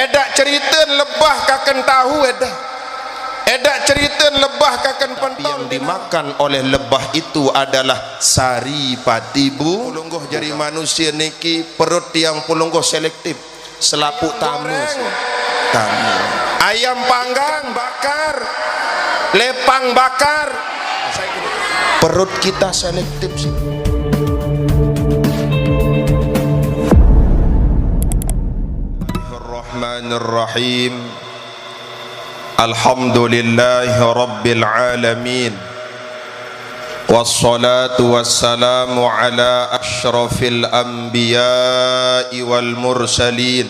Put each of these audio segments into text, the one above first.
edak cerita lebah kakan tahu edak cerita lebah kakan pentol. Yang dimakan oleh lebah itu adalah sari pati bu. Pulungguh jari manusia niki perut yang pulungguh selektif, selaput tamu. Ayam panggang bakar, lepang bakar, perut kita selektif sih. Bismillahirrahmanirrahim. Alhamdulillahi rabbil alamin. Wassalatu wassalamu ala asyrafil anbiya'i wal mursalin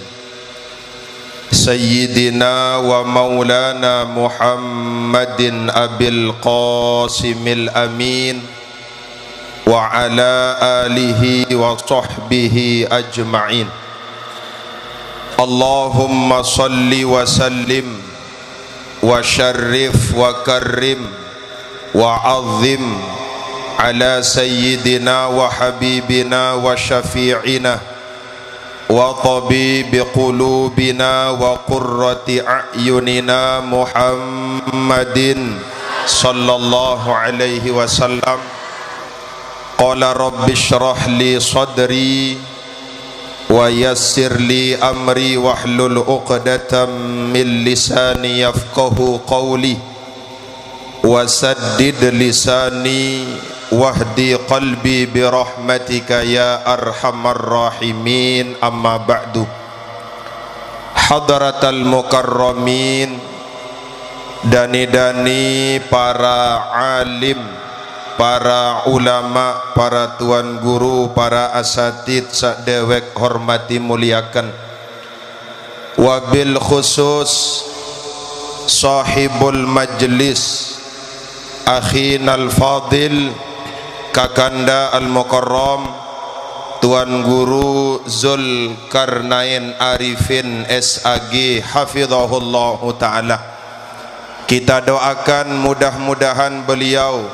Sayyidina wa maulana Muhammadin abil qasimil amin wa ala alihi wa sahbihi ajma'in. Allahumma salli wa sallim wa syarrif wa karrim wa azim ala sayyidina wa habibina wa syafi'ina wa tabibi qulubina wa qurrati a'yunina Muhammadin sallallahu alaihi wasallam. Qala rabbi shrah li sadri wa yassir li amri wahlul uqdatam min lisani yafqahu qawli wa saddid lisani wahdi qalbi birahmatika ya arhamar rahimin. Amma ba'du. Hadratal mukarramin, dani-dani para alim, para ulama, para tuan guru, para asatid sadewek hormati muliakan. Wabil khusus sahibul majlis akhinal fadil kakanda al-mukarram tuan guru Zulkarnain Arifin SAG hafizahullahu ta'ala. Kita doakan mudah-mudahan beliau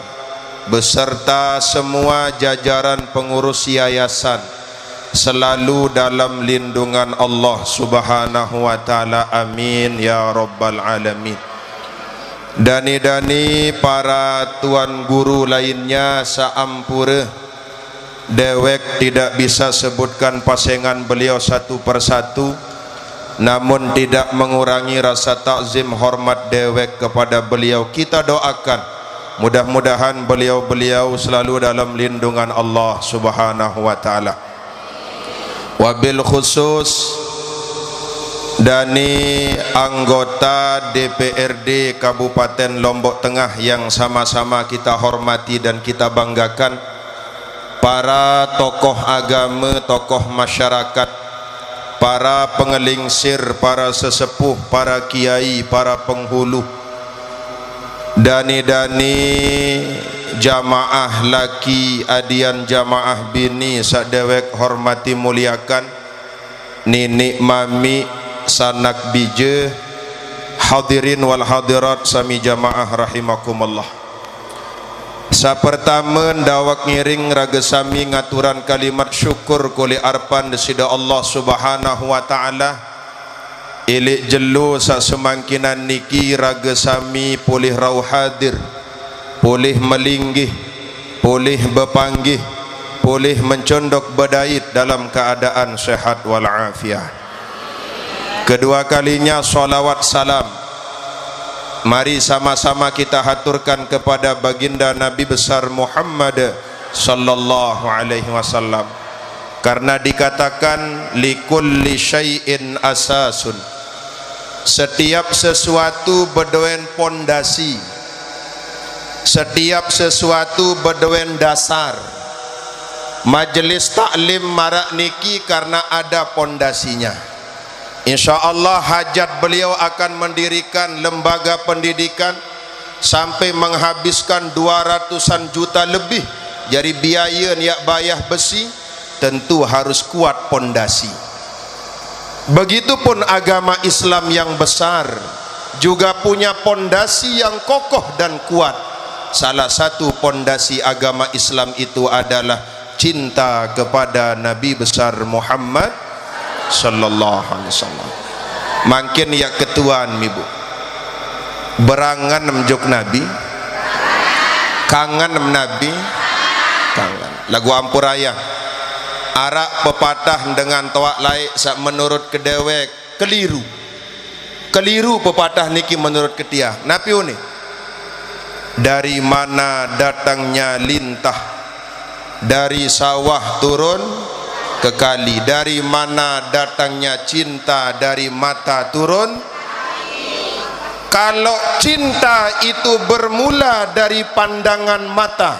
beserta semua jajaran pengurus yayasan selalu dalam lindungan Allah subhanahu wa ta'ala, amin ya rabbal alamin. Dani-dani para tuan guru lainnya saampura, dewek tidak bisa sebutkan pasangan beliau satu persatu, namun tidak mengurangi rasa takzim hormat dewek kepada beliau. Kita doakan mudah-mudahan beliau-beliau selalu dalam lindungan Allah subhanahu wa ta'ala. Wabil khusus dani anggota DPRD Kabupaten Lombok Tengah yang sama-sama kita hormati dan kita banggakan, para tokoh agama, tokoh masyarakat, para pengelingsir, para sesepuh, para kiai, para penghulu, dani-dani jamaah laki, adian jamaah bini sadewek hormati muliakan, ninik mami, sanak bija, hadirin wal hadirat sami jamaah rahimakumullah. Sapertama ndawak ngiring raga sami ngaturan kalimat syukur kuli arpan desida Allah subhanahu wa ta'ala. Ilik jelu sak semangkinan niki raga sami pulih rau hadir, pulih melinggih, pulih bepanggih, pulih mencondok bedait dalam keadaan sehat walafiat. Kedua kalinya salawat salam mari sama-sama kita haturkan kepada baginda Nabi besar Muhammad sallallahu alaihi wasallam, karena dikatakan likulli syai'in asasun, setiap sesuatu berdoen pondasi, setiap sesuatu berdoen dasar. Majelis taklim marak niki karena ada pondasinya. InsyaAllah hajat beliau akan mendirikan lembaga pendidikan sampai menghabiskan 200-an juta lebih. Jadi biaya yang bayar besi tentu harus kuat pondasi. Begitupun agama Islam yang besar juga punya pondasi yang kokoh dan kuat. Salah satu pondasi agama Islam itu adalah cinta kepada Nabi besar Muhammad sallallahu alaihi wasallam. Makin ya ketuan ibu berangan menjuk Nabi, kangen Nabi, kangen lagu ampuraya arak pepatah dengan toak laik sak menurut kedewek keliru pepatah niki menurut ketia napi uni dari mana datangnya lintah dari sawah turun ke kali, dari mana datangnya cinta dari mata turun. Kalau cinta itu bermula dari pandangan mata,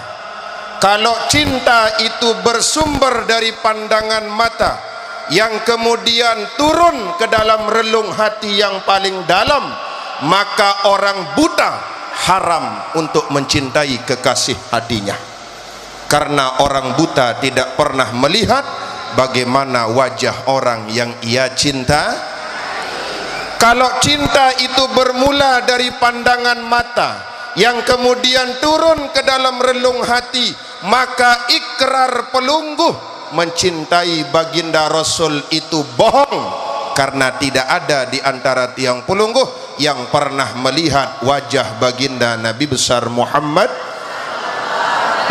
kalau cinta itu bersumber dari pandangan mata yang kemudian turun ke dalam relung hati yang paling dalam, maka orang buta haram untuk mencintai kekasih hatinya, karena orang buta tidak pernah melihat bagaimana wajah orang yang ia cinta. Kalau cinta itu bermula dari pandangan mata yang kemudian turun ke dalam relung hati, maka ikrar pelungguh mencintai baginda Rasul itu bohong, karena tidak ada di antara tiang pelungguh yang pernah melihat wajah baginda Nabi besar Muhammad.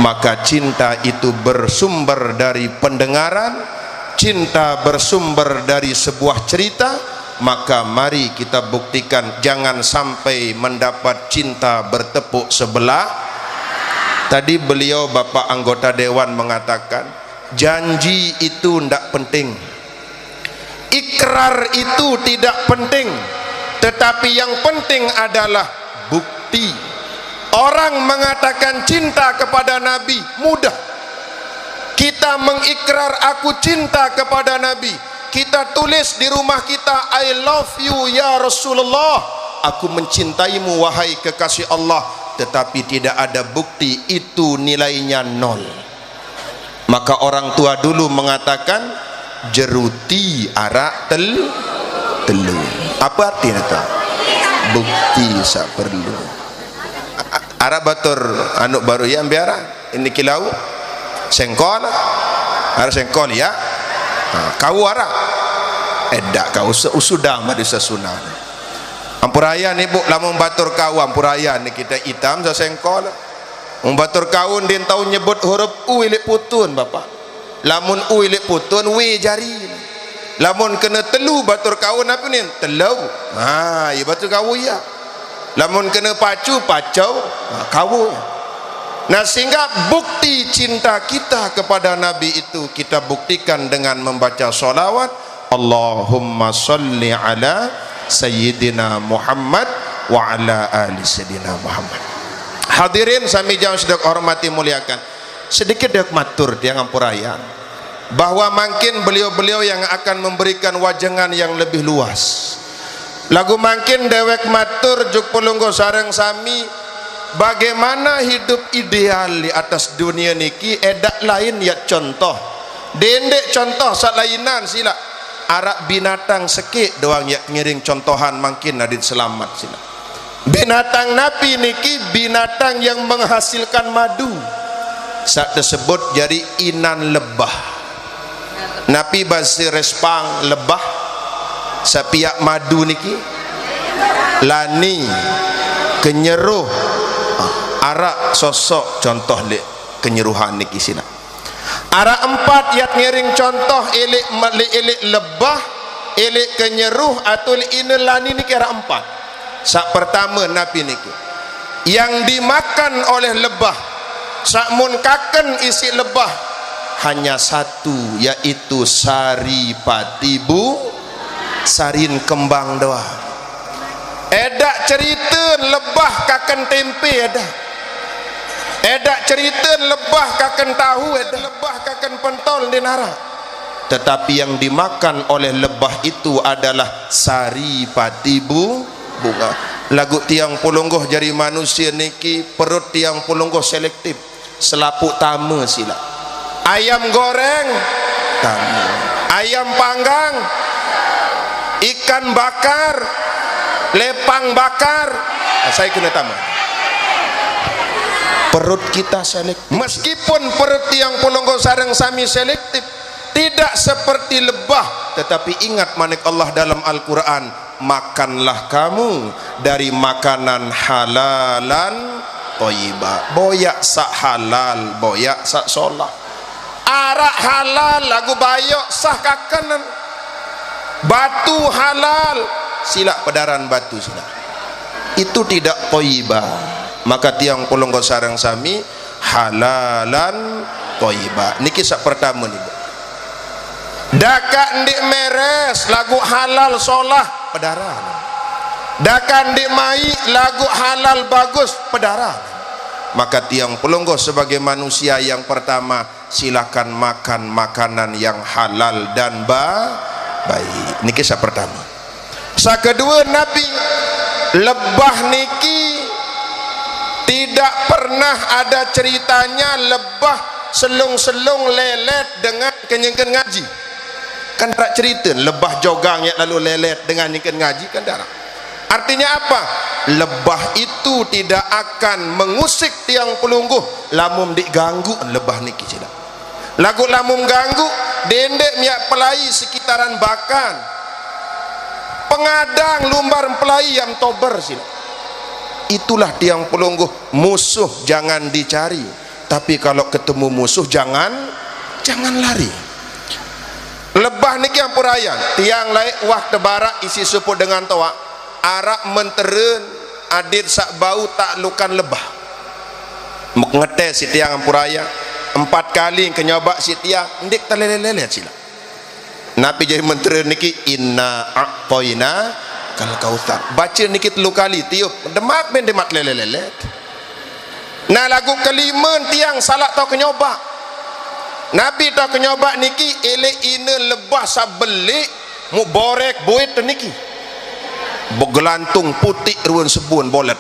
Maka cinta itu bersumber dari pendengaran, cinta bersumber dari sebuah cerita. Maka mari kita buktikan, jangan sampai mendapat cinta bertepuk sebelah. Tadi beliau Bapak anggota dewan mengatakan janji itu tidak penting, ikrar itu tidak penting, tetapi yang penting adalah bukti. Orang mengatakan cinta kepada Nabi mudah. Kita mengikrar aku cinta kepada Nabi, kita tulis di rumah kita I love you ya Rasulullah, aku mencintaimu wahai kekasih Allah, tetapi tidak ada bukti, itu nilainya nol. Maka orang tua dulu mengatakan jeruti arak telu. Apa artinya itu? Bukti sak perlu. Arab batur anu baru ya biara ini kilau sengkol ada sengkol ya kau arah edak kau sudah madi sesunah ampuraya nih bu lamun batur kau ampuraya nih kita hitam sa sengkol batur kau din tahu nyebut huruf u ilik putun bapak, lamun u ilik putun we jari, lamun kena telu batur kau apa nih telau ya batur kau ya, lamun kena pacu pacau kau. Nah sehingga bukti cinta kita kepada Nabi itu kita buktikan dengan membaca sholawat Allahumma salli ala Sayyidina Muhammad wa ala ali Sayyidina Muhammad. Hadirin sami jauh sedek hormati muliakan, sedikit dek matur tiang ampurayan bahwa makin beliau-beliau yang akan memberikan wajangan yang lebih luas. Lagu makin dewek matur juk pelunggo sareng sami bagaimana hidup ideal di atas dunia niki, edak lain ya contoh dendek contoh salainan sila arak binatang sekik doang ya ngiring contohan makin adit selamat sila. Binatang napi niki binatang yang menghasilkan madu, saat tersebut jadi inan lebah napi basi respang lebah sapiak madu niki lani kenyeruh arak sosok contoh le kenyeruhan niki sina. Arak empat yat ngiring contoh elik lebah elik kenyeruh atau inelani niki arak empat. Sak pertama napi niki yang dimakan oleh lebah sak mun kaken isi lebah hanya satu, yaitu sari patibu sarin kembang doang. Edak cerita lebah kaken tempe ada, edak cerita lebah kaken tahu ada, lebah kaken pentol di nara. Tetapi yang dimakan oleh lebah itu adalah sari patibu bunga. Lagu tiang pulungguh jari manusia niki perut tiang pulungguh selektif, selaput tama sila. Ayam goreng tama, ayam panggang, ikan bakar, lepang bakar, saya kena tambah. Perut kita selektif. Meskipun perut yang pulunggo sareng sami selektif, tidak seperti lebah, tetapi ingat manik Allah dalam Al-Quran, makanlah kamu dari makanan halalan thayyibah. Boyak sak halal, boyak sak solah. Arak halal lagu bayok sah kakanan. Batu halal, silak pedaran batu silak. Itu tidak thayyibah. Maka tiang Polonggo sareng sami halalan thayyibah. Niki sak pertama nih. Daka ndik meres lagu halal solah pedaran. Daka ndik mai lagu halal bagus pedaran. Maka tiang Polonggo sebagai manusia yang pertama, silakan makan makanan yang halal dan baik. Niki sak pertama. Sak kedua, Nabi lebah niki tidak pernah ada ceritanya lebah selung-selung lelet dengan kenyengkan ngaji. Kan tak cerita lebah jogang yang lalu lelet dengan kenyengkan ngaji kan tak. Artinya apa? Lebah itu tidak akan mengusik tiang pelungguh lamun diganggu lebah niki cila. Lagu lamun ganggu dendek miak pelai sekitaran bakan. Pengadang lumbar pelai yang tober cila. Itulah tiang pelungguh. Musuh jangan dicari, tapi kalau ketemu musuh jangan lari. Lebah niki yang purayan tiang lain wah tebara isi suput dengan toa arak menteren adit sak bau tak lukan lebah ngete si tiang puraya 4 kali kenyoba si tiang ndik terlele-lele sila. Nabi jadi menteren niki inna a'toina kal kautsar baca niki 3 kali tiup demak lele-lele. Nah lagu kelima tiang salak tau kenyoba. Nabi tak kenyoba niki ele ine lebah sabelik mu borek buit niki begelantung putih ruan sebun bolet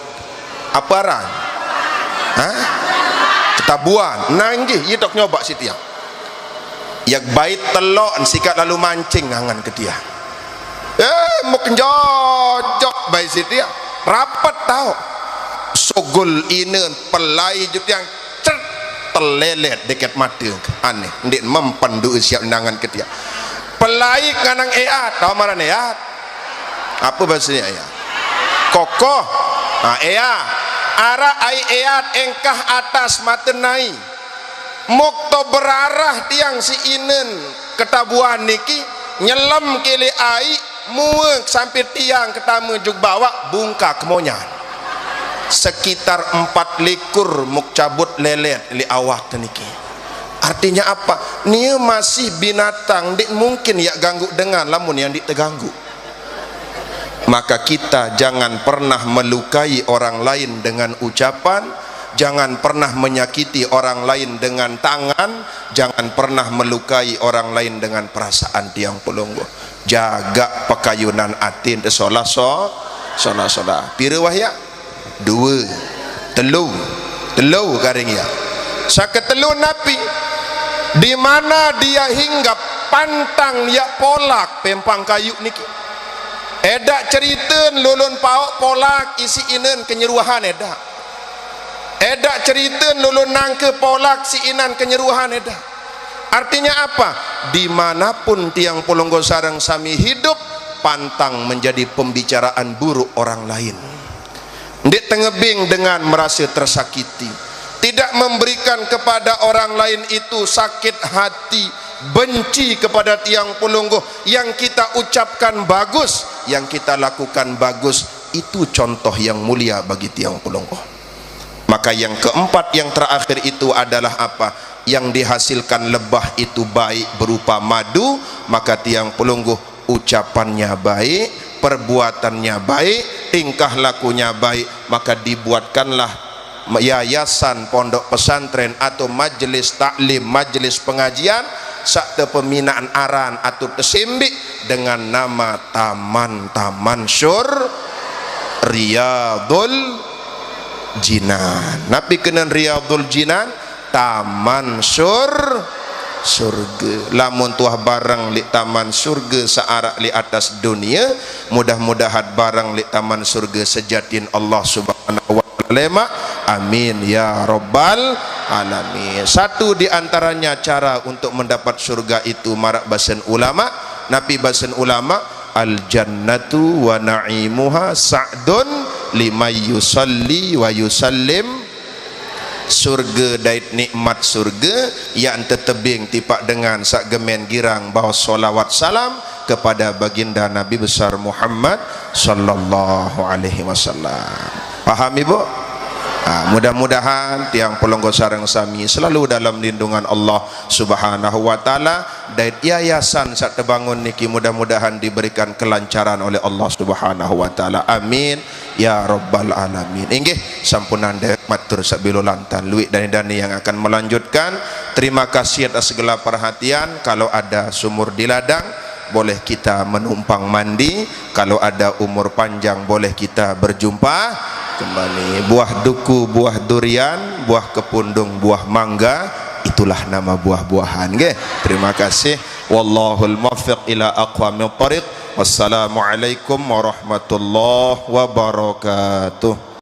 apa ran ketabuan nanggih ye tak nyoba si tiang yak bait telok sikat lalu mancing ngangan ke dia mu kenjojok bai si tiang rapat tau sogol ine pelai je tiang terlelet dekat mata aneh ndik mempandu siap nangan ke dia pelai kanang eat tahu maran eat apa bahasanya eat kokoh eat ara ai eat engkah atas mata nai mokto berarah tiang si inen ketabuan niki nyelam kili ai muek sampai tiang ketama juk bawa bungka kemonyan sekitar 4 likur muk cabut lelet li awak teniki. Artinya apa? Nia masih binatang dik mungkin ya ganggu dengan lamun yang diteganggu. Maka kita jangan pernah melukai orang lain dengan ucapan, jangan pernah menyakiti orang lain dengan tangan, jangan pernah melukai orang lain dengan perasaan tiang pelungguh. Jaga pakayunan atin solah pira wahya 2 telu garing ya saketelu Nabi di mana dia hinggap pantang ya polak pempang kayu niki edak cerita lulun paok polak isi inen kenyeruahan edak cerita lulun nangke polak si inan kenyeruahan edak. Artinya apa? Dimanapun tiang Polonggo sareng sami hidup pantang menjadi pembicaraan buruk orang lain. Ndik tengebing dengan merasa tersakiti, tidak memberikan kepada orang lain itu sakit hati, benci kepada tiang Polonggo. Yang kita ucapkan bagus, yang kita lakukan bagus, itu contoh yang mulia bagi tiang Polonggo. Maka yang keempat, yang terakhir itu adalah apa? Yang dihasilkan lebah itu baik berupa madu, maka tiang Polonggo ucapannya baik, perbuatannya baik, tingkah lakunya baik, maka dibuatkanlah yayasan pondok pesantren atau majelis taklim, majelis pengajian sakte pembinaan aran atau tersembik dengan nama Taman Riyadul Jinan. Nabi kenan Riyadul Jinan, taman surga. Lamun tuah barang li taman surga searak li atas dunia, mudah-mudahan barang li taman surga sejatin Allah subhanahu wa ta'ala. Amin ya rabbal alamin. Satu di antaranya cara untuk mendapat surga itu marak basen ulama. Nabi basen ulama al jannatu wa na'imuha sa'dun liman yusalli wa yusallim. Surga dait nikmat surga yang tetebing tipak dengan sak gemen girang bawa solawat salam kepada baginda Nabi besar Muhammad sallallahu alaihi wasallam. Paham ibu? Mudah-mudahan tiang pelonggo sareng sami selalu dalam lindungan Allah subhanahu wa ta'ala. Dan yayasan saat terbangun niki mudah-mudahan diberikan kelancaran oleh Allah subhanahu wa ta'ala. Amin ya rabbal alamin. Inggih sampunan dek matur sabilo lantan luik dani-dani yang akan melanjutkan. Terima kasih atas segala perhatian. Kalau ada sumur di ladang boleh kita menumpang mandi, kalau ada umur panjang boleh kita berjumpa kembali. Buah duku, buah durian, buah kepundung, buah mangga, itulah nama buah-buahan. Okay? Terima kasih. Wallahul muwaffiq ila aqwamit thariq. Wassalamualaikum warahmatullahi wabarakatuh.